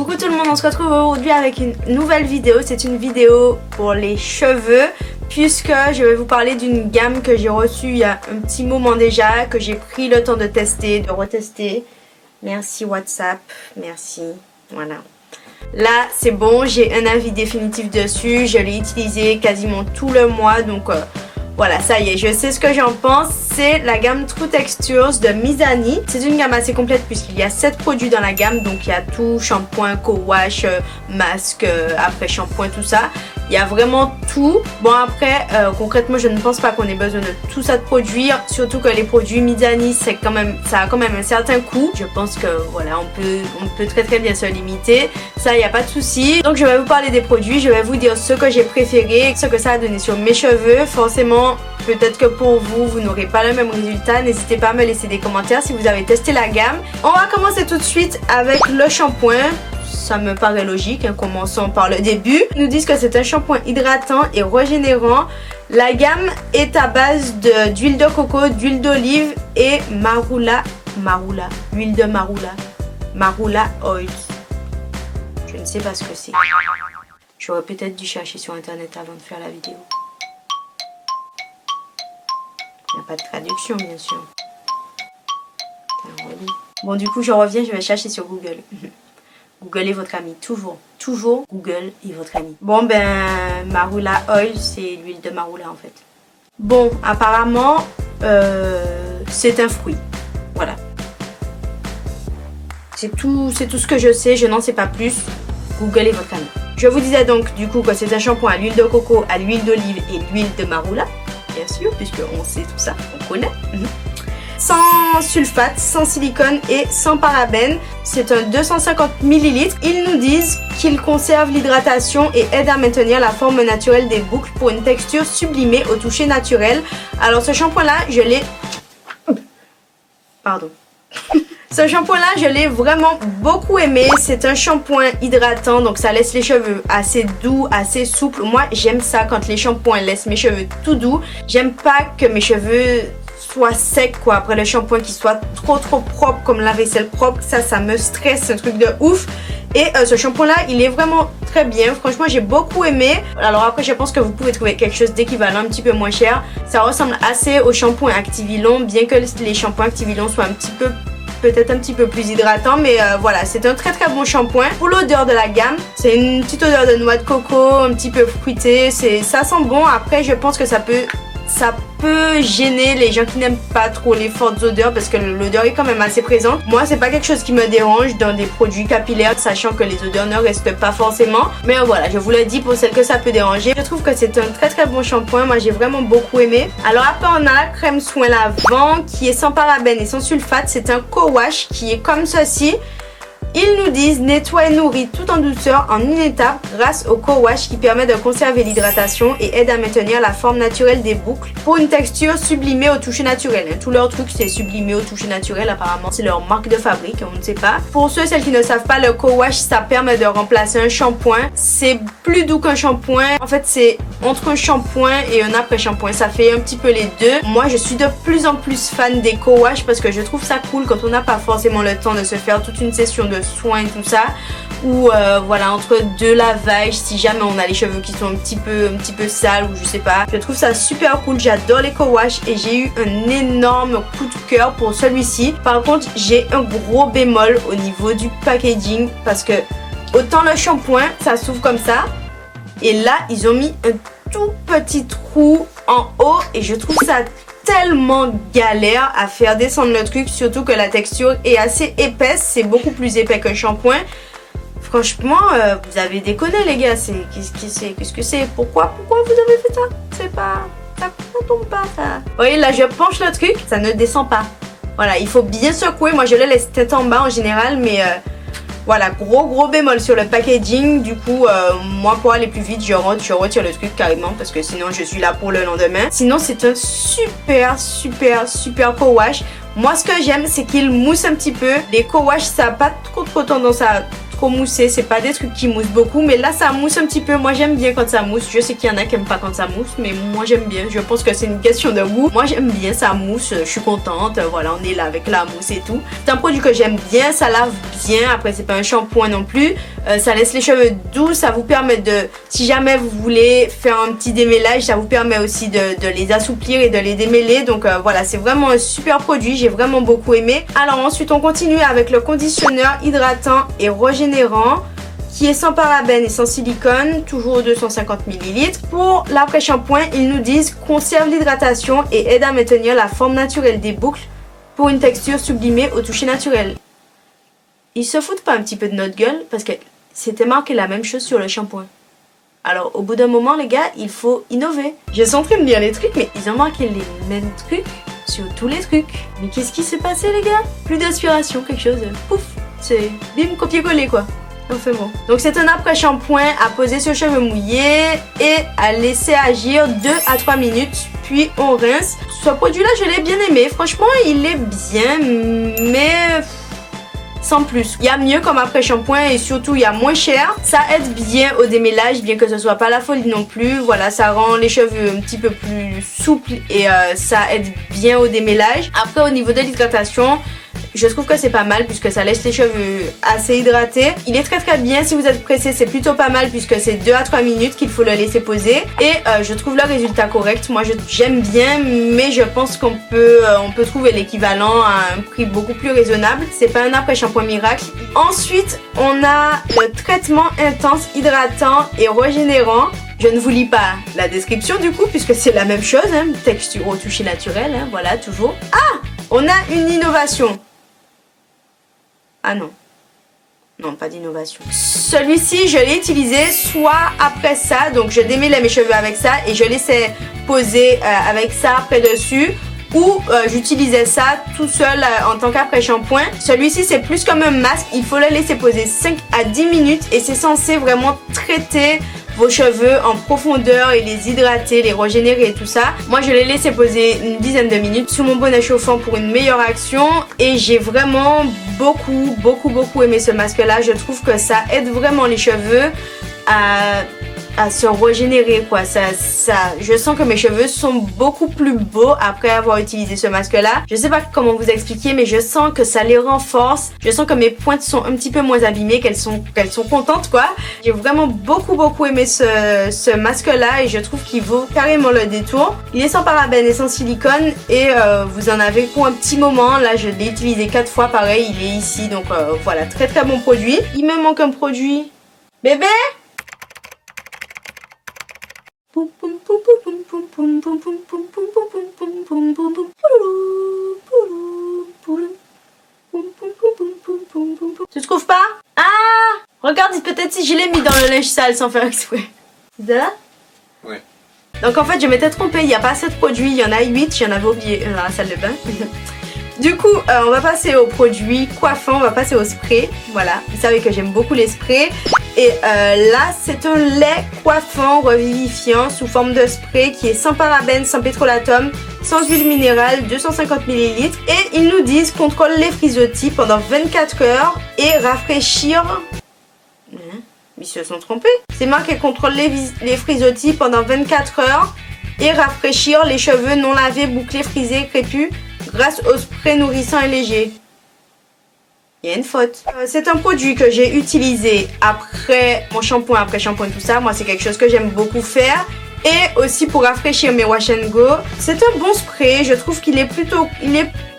Coucou tout le monde, on se retrouve aujourd'hui avec une nouvelle vidéo. C'est une vidéo pour les cheveux puisque je vais vous parler d'une gamme que j'ai reçue il y a un petit moment déjà, que j'ai pris le temps de tester, de retester. Merci WhatsApp, merci, voilà. Là c'est bon, j'ai un avis définitif dessus, je l'ai utilisé quasiment tout le mois donc voilà, ça y est, je sais ce que j'en pense. C'est la gamme True Textures de Mizani. C'est une gamme assez complète puisqu'il y a 7 produits dans la gamme. Donc il y a tout, shampoing, co-wash, masque, après shampoing, tout ça. Il y a vraiment tout. Bon après, concrètement, je ne pense pas qu'on ait besoin de tout ça de produits. Surtout que les produits Mizani, ça a quand même un certain coût. Je pense que voilà, on peut très bien se limiter. Ça, il n'y a pas de souci. Donc je vais vous parler des produits. Je vais vous dire ce que j'ai préféré, ce que ça a donné sur mes cheveux. Forcément, peut-être que pour vous, vous n'aurez pas le même résultat. N'hésitez pas à me laisser des commentaires si vous avez testé la gamme. On va commencer tout de suite avec le shampoing. Ça me paraît logique, hein. Commençons par le début. Ils nous disent que c'est un shampoing hydratant et régénérant. La gamme est à base d'huile de coco, d'huile d'olive et marula, huile de marula oil. Je ne sais pas ce que c'est. J'aurais peut-être dû chercher sur internet avant de faire la vidéo. Il n'y a pas de traduction bien sûr. Bon du coup je reviens, je vais chercher sur Google. Google est votre ami, toujours Google est votre ami. Bon ben marula oil, c'est l'huile de marula en fait. Bon apparemment c'est un fruit, voilà. C'est tout ce que je sais, je n'en sais pas plus. Google est votre ami. Je vous disais donc du coup que c'est un shampoing à l'huile de coco, à l'huile d'olive et l'huile de marula. Bien sûr, puisqu'on sait tout ça, on connaît. Sans sulfate, sans silicone et sans parabènes. C'est un 250 ml. Ils nous disent qu'il conserve l'hydratation et aide à maintenir la forme naturelle des boucles pour une texture sublimée au toucher naturel. Alors ce shampoing là, je l'ai... Pardon. Ce shampoing là, je l'ai vraiment beaucoup aimé. C'est un shampoing hydratant, donc ça laisse les cheveux assez doux, assez souples. Moi j'aime ça quand les shampoings laissent mes cheveux tout doux. J'aime pas que mes cheveux soient secs quoi, après le shampoing qui soit trop propre comme la vaisselle propre. Ça me stresse, c'est un truc de ouf. Et ce shampoing là, il est vraiment très bien. Franchement, j'ai beaucoup aimé. Alors après, je pense que vous pouvez trouver quelque chose d'équivalent un petit peu moins cher. Ça ressemble assez au shampoing Activilon, bien que les shampoings Activilon soient peut-être un petit peu plus hydratant, mais voilà, c'est un très bon shampoing. Pour l'odeur de la gamme, c'est une petite odeur de noix de coco, un petit peu fruité, ça sent bon. Après je pense que ça peut gêner les gens qui n'aiment pas trop les fortes odeurs parce que l'odeur est quand même assez présente. Moi c'est pas quelque chose qui me dérange dans des produits capillaires, sachant que les odeurs ne restent pas forcément, mais voilà, je vous l'ai dit pour celles que ça peut déranger. Je trouve que c'est un très bon shampoing, moi j'ai vraiment beaucoup aimé. Alors après on a la crème soin lavant qui est sans parabènes et sans sulfate. C'est un co-wash qui est comme ceci. Ils nous disent nettoie et nourrit tout en douceur en une étape grâce au co-wash qui permet de conserver l'hydratation et aide à maintenir la forme naturelle des boucles pour une texture sublimée au toucher naturel. Tout leur truc c'est sublimé au toucher naturel, apparemment c'est leur marque de fabrique, on ne sait pas. Pour ceux et celles qui ne savent pas, le co-wash ça permet de remplacer un shampoing. C'est plus doux qu'un shampoing. En fait c'est entre un shampoing et un après-shampoing, ça fait un petit peu les deux. Moi je suis de plus en plus fan des co-wash parce que je trouve ça cool quand on n'a pas forcément le temps de se faire toute une session de soins et tout ça, ou voilà, entre deux lavages, si jamais on a les cheveux qui sont un petit peu sales ou je sais pas. Je trouve ça super cool, j'adore les co-wash et j'ai eu un énorme coup de cœur pour celui-ci. Par contre j'ai un gros bémol au niveau du packaging parce que autant le shampoing ça s'ouvre comme ça et là ils ont mis un tout petit trou en haut et je trouve ça tellement galère à faire descendre le truc, surtout que la texture est assez épaisse, c'est beaucoup plus épais qu'un shampoing. Franchement, vous avez déconné les gars, qu'est-ce que c'est, pourquoi vous avez fait ça? C'est pas, ça tombe pas ça. Vous voyez là je penche le truc, ça ne descend pas. Voilà, il faut bien secouer, moi je le laisse tête en bas en général, mais voilà, gros bémol sur le packaging. Du coup moi pour aller plus vite je retire le truc carrément parce que sinon je suis là pour le lendemain. Sinon c'est un super co-wash. Moi ce que j'aime c'est qu'il mousse un petit peu. Les co-wash ça n'a pas trop tendance à trop moussé, c'est pas des trucs qui moussent beaucoup, mais là ça mousse un petit peu. Moi j'aime bien quand ça mousse, je sais qu'il y en a qui aiment pas quand ça mousse, mais moi j'aime bien, je pense que c'est une question de goût. Moi j'aime bien, ça mousse, je suis contente, voilà, on est là avec la mousse et tout. C'est un produit que j'aime bien, ça lave bien, après c'est pas un shampoing non plus, ça laisse les cheveux doux, ça vous permet de, si jamais vous voulez faire un petit démêlage, ça vous permet aussi de les assouplir et de les démêler, donc voilà, c'est vraiment un super produit, j'ai vraiment beaucoup aimé. Alors ensuite on continue avec le conditionneur hydratant et régénérant qui est sans parabènes et sans silicone, toujours 250 ml. Pour l'après-shampoing, ils nous disent conserve l'hydratation et aide à maintenir la forme naturelle des boucles pour une texture sublimée au toucher naturel. Ils se foutent pas un petit peu de notre gueule parce que c'était marqué la même chose sur le shampoing. Alors au bout d'un moment les gars, il faut innover. Je suis en train de lire les trucs mais ils ont marqué les mêmes trucs sur tous les trucs. Mais qu'est-ce qui s'est passé les gars? Plus d'inspiration, quelque chose, pouf, c'est bim, copier-coller quoi. Enfin bon. Donc c'est un après-shampoing à poser sur cheveux mouillés et à laisser agir 2 à 3 minutes, puis on rince. Ce produit là je l'ai bien aimé, franchement il est bien, mais sans plus. Il y a mieux comme après-shampoing et surtout il y a moins cher. Ça aide bien au démêlage, bien que ce soit pas la folie non plus. Voilà, ça rend les cheveux un petit peu plus souples et ça aide bien au démêlage. Après au niveau de l'hydratation, je trouve que c'est pas mal puisque ça laisse les cheveux assez hydratés. Il est très bien, si vous êtes pressé c'est plutôt pas mal puisque c'est 2 à 3 minutes qu'il faut le laisser poser. Et je trouve le résultat correct, moi j'aime bien, mais je pense qu'on peut trouver l'équivalent à un prix beaucoup plus raisonnable. C'est pas un après-shampoing miracle. Ensuite on a le traitement intense hydratant et régénérant. Je ne vous lis pas la description du coup puisque c'est la même chose, hein, texture au toucher naturel, hein, voilà toujours. Ah, on a une innovation. Ah non. Non, pas d'innovation. Celui-ci, je l'ai utilisé soit après ça, donc je démêlais mes cheveux avec ça et je laissais poser avec ça après dessus, ou j'utilisais ça tout seul en tant qu'après-shampoing. Celui-ci, c'est plus comme un masque, il faut le laisser poser 5 à 10 minutes et c'est censé vraiment traiter vos cheveux en profondeur et les hydrater, les régénérer et tout ça. Moi je l'ai laissé poser une dizaine de minutes sous mon bonnet chauffant pour une meilleure action et j'ai vraiment beaucoup aimé ce masque là. Je trouve que ça aide vraiment les cheveux à se régénérer quoi. Je sens que mes cheveux sont beaucoup plus beaux après avoir utilisé ce masque là. Je sais pas comment vous expliquer mais je sens que ça les renforce. Je sens que mes pointes sont un petit peu moins abîmées, qu'elles sont contentes quoi. J'ai vraiment beaucoup aimé ce masque là et je trouve qu'il vaut carrément le détour. Il est sans parabènes et sans silicone et vous en avez pour un petit moment. Là je l'ai utilisé 4 fois pareil, il est ici donc voilà, très bon produit. Il me manque un produit. Bébé! Tu trouves pas? Ah! Regarde peut-être si je l'ai mis dans le linge sale sans faire exprès. C'est là? Ouais. Donc en fait je m'étais trompée, il n'y a pas assez de produits, il y en a 8, j'en avais oublié dans la salle de bain. Du coup, on va passer aux produits coiffants, on va passer au spray. Voilà, vous savez que j'aime beaucoup les sprays. Et là, c'est un lait coiffant revivifiant sous forme de spray qui est sans parabènes, sans pétrolatum, sans huile minérale, 250 ml. Et ils nous disent contrôle les frisottis pendant 24 heures et rafraîchir... Ils se sont trompés. C'est marqué contrôle les frisottis pendant 24 heures et rafraîchir les cheveux non lavés, bouclés, frisés, crépus grâce au spray nourrissant et léger. Il y a une faute. C'est un produit que j'ai utilisé après mon shampoing, après shampoing tout ça. Moi c'est quelque chose que j'aime beaucoup faire. Et aussi pour rafraîchir mes wash and go. C'est un bon spray, je trouve qu'il est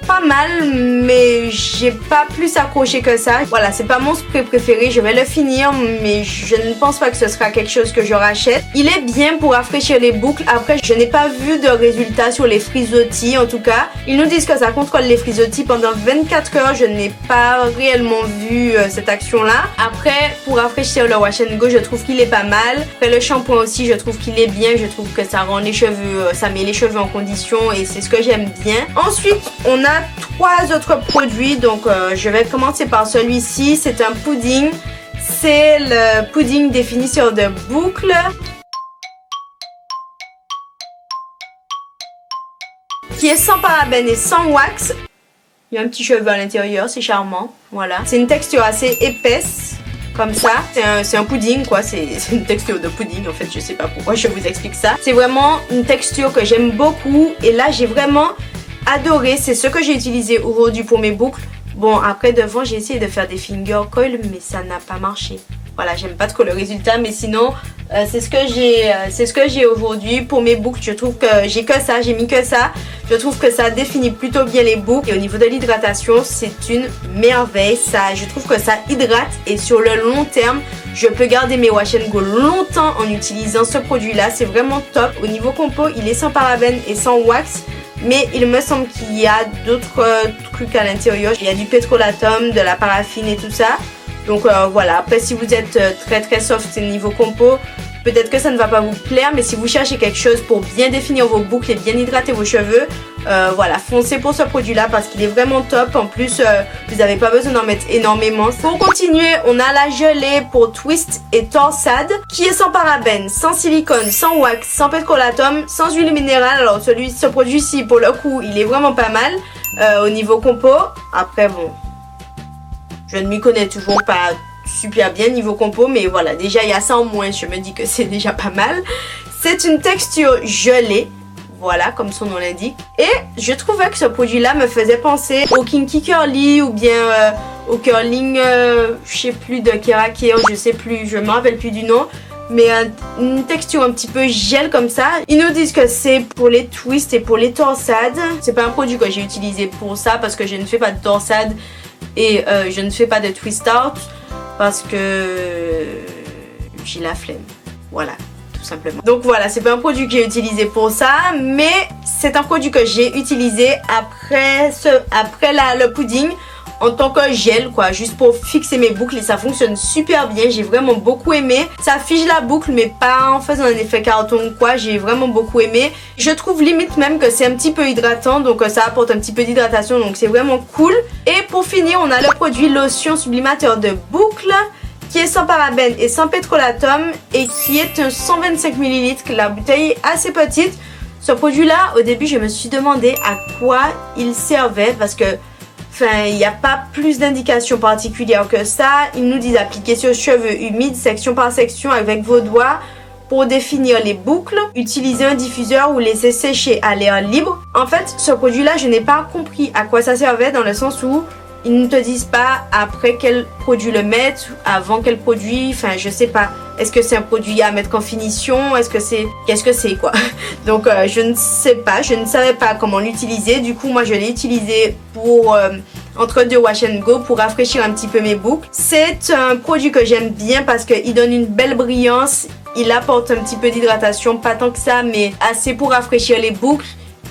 pas mal, mais j'ai pas plus accroché que ça. Voilà, c'est pas mon spray préféré, je vais le finir, mais je ne pense pas que ce sera quelque chose que je rachète. Il est bien pour rafraîchir les boucles. Après, je n'ai pas vu de résultat sur les frisottis, en tout cas. Ils nous disent que ça contrôle les frisottis pendant 24 heures. Je n'ai pas réellement vu cette action-là. Après, pour rafraîchir le wash and go, je trouve qu'il est pas mal. Après, le shampoing aussi, je trouve qu'il est bien. Je trouve que ça rend les cheveux, ça met les cheveux en condition et c'est ce que j'aime bien. Ensuite, on a 3 autres produits, donc je vais commencer par celui-ci. C'est un pudding, c'est le pudding définisseur de boucles qui est sans parabènes et sans wax. Il y a un petit cheveu à l'intérieur, c'est charmant, voilà. C'est une texture assez épaisse comme ça. C'est un pudding quoi, c'est une texture de pudding en fait, je sais pas pourquoi je vous explique ça. C'est vraiment une texture que j'aime beaucoup et là j'ai vraiment adoré, c'est ce que j'ai utilisé aujourd'hui pour mes boucles. Bon après devant j'ai essayé de faire des finger coils mais ça n'a pas marché. Voilà, j'aime pas trop le résultat mais sinon c'est ce que j'ai aujourd'hui pour mes boucles. Je trouve que j'ai que ça, j'ai mis que ça. Je trouve que ça définit plutôt bien les boucles et au niveau de l'hydratation c'est une merveille. Ça, je trouve que ça hydrate et sur le long terme je peux garder mes wash and go longtemps en utilisant ce produit là. C'est vraiment top. Au niveau compo il est sans parabènes et sans wax. Mais il me semble qu'il y a d'autres trucs à l'intérieur. Il y a du pétrolatum, de la paraffine et tout ça. Donc voilà, après si vous êtes très soft niveau compo, peut-être que ça ne va pas vous plaire. Mais si vous cherchez quelque chose pour bien définir vos boucles et bien hydrater vos cheveux, voilà, foncez pour ce produit là parce qu'il est vraiment top. En plus, vous n'avez pas besoin d'en mettre énormément. Pour continuer, on a la gelée pour twist et torsade qui est sans parabènes, sans silicone, sans wax, sans pétrolatum, sans huile minérale. Alors ce produit-ci pour le coup, il est vraiment pas mal au niveau compo. Après bon, je ne m'y connais toujours pas super bien niveau compo, mais voilà, déjà il y a ça en moins, je me dis que c'est déjà pas mal. C'est une texture gelée, voilà, comme son nom l'indique. Et je trouvais que ce produit-là me faisait penser au Kinky Curly ou bien au curling, je sais plus de Kerakeo, je sais plus, je me rappelle plus du nom. Mais une texture un petit peu gel comme ça. Ils nous disent que c'est pour les twists et pour les torsades. C'est pas un produit que j'ai utilisé pour ça parce que je ne fais pas de torsade et je ne fais pas de twist out parce que j'ai la flemme. Voilà, tout simplement. Donc voilà, c'est pas un produit que j'ai utilisé pour ça, mais c'est un produit que j'ai utilisé après le pudding en tant que gel quoi, juste pour fixer mes boucles et ça fonctionne super bien. J'ai vraiment beaucoup aimé. Ça fige la boucle mais pas en faisant un effet carton ou quoi. J'ai vraiment beaucoup aimé. Je trouve limite même que c'est un petit peu hydratant, donc ça apporte un petit peu d'hydratation, donc c'est vraiment cool. Et pour finir, on a le produit lotion sublimateur de boucle qui est sans parabènes et sans pétrolatum et qui est un 125 ml. La bouteille est assez petite. Ce produit là, au début je me suis demandé à quoi il servait parce que enfin, il n'y a pas plus d'indications particulières que ça. Ils nous disent appliquer sur cheveux humides, section par section avec vos doigts pour définir les boucles. Utiliser un diffuseur ou laisser sécher à l'air libre. En fait, ce produit-là, je n'ai pas compris à quoi ça servait dans le sens où ils ne te disent pas après quel produit le mettre, avant quel produit, enfin je sais pas. Est-ce que c'est un produit à mettre en finition? Est-ce que c'est... Qu'est-ce que c'est quoi? Donc je ne sais pas, je ne savais pas comment l'utiliser. Du coup moi je l'ai utilisé pour entre deux wash and go pour rafraîchir un petit peu mes boucles. C'est un produit que j'aime bien parce qu'il donne une belle brillance. Il apporte un petit peu d'hydratation, pas tant que ça mais assez pour rafraîchir les boucles.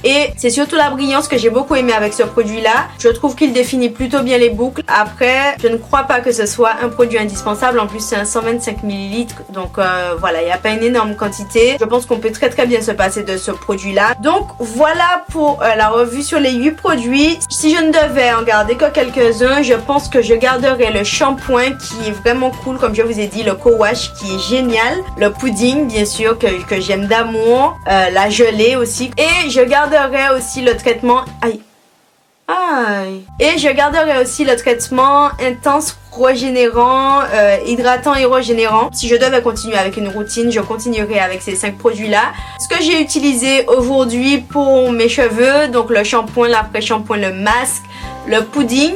Et c'est surtout la brillance que j'ai beaucoup aimé avec ce produit là. Je trouve qu'il définit plutôt bien les boucles. Après je ne crois pas que ce soit un produit indispensable. En plus c'est un 125 ml. Donc voilà, il n'y a pas une énorme quantité. Je pense qu'on peut très bien se passer de ce produit là. Donc voilà pour la revue sur les 8 produits. Si je ne devais en garder que quelques-uns, je pense que je garderais le shampoing qui est vraiment cool comme je vous ai dit. Le co-wash qui est génial. Le pudding bien sûr que j'aime d'amour. La gelée aussi. Et je garderais aussi le traitement et je garderai aussi le traitement intense régénérant, hydratant et régénérant. Si je devais continuer avec une routine, je continuerai avec ces 5 produits là. Ce que j'ai utilisé aujourd'hui pour mes cheveux, donc le shampoing, l'après-shampoing, le masque, le pudding.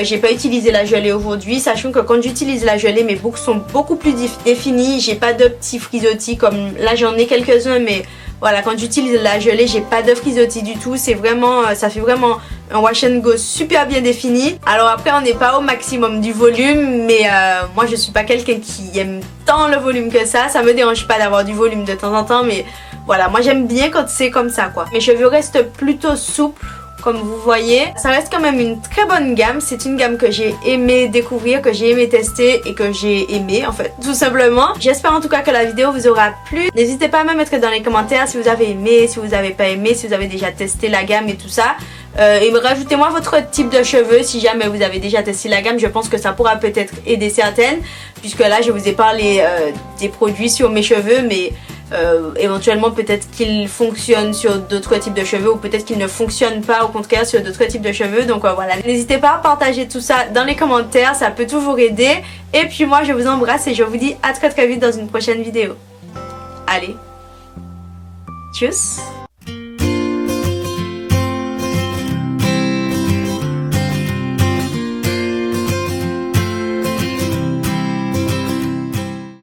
J'ai pas utilisé la gelée aujourd'hui, sachant que quand j'utilise la gelée, mes boucles sont beaucoup plus définies. J'ai pas de petits frisottis comme là j'en ai quelques-uns, mais voilà, quand j'utilise la gelée, j'ai pas de frisottis du tout. C'est vraiment, ça fait vraiment un wash and go super bien défini. Alors après, on n'est pas au maximum du volume, mais moi je suis pas quelqu'un qui aime tant le volume que ça. Ça me dérange pas d'avoir du volume de temps en temps, mais voilà, moi j'aime bien quand c'est comme ça quoi. Mes cheveux restent plutôt souples. Comme vous voyez, ça reste quand même une très bonne gamme. C'est une gamme que j'ai aimé découvrir, que j'ai aimé tester et que j'ai aimé en fait, tout simplement. J'espère en tout cas que la vidéo vous aura plu. N'hésitez pas à me mettre dans les commentaires si vous avez aimé, si vous n'avez pas aimé, si vous avez déjà testé la gamme et tout ça. Et rajoutez-moi votre type de cheveux si jamais vous avez déjà testé la gamme. Je pense que ça pourra peut-être aider certaines, puisque là je vous ai parlé des produits sur mes cheveux, mais Éventuellement peut-être qu'il fonctionne sur d'autres types de cheveux ou peut-être qu'il ne fonctionne pas au contraire sur d'autres types de cheveux. Donc voilà, n'hésitez pas à partager tout ça dans les commentaires, ça peut toujours aider. Et puis moi je vous embrasse et je vous dis à très vite dans une prochaine vidéo. Allez, tchuss!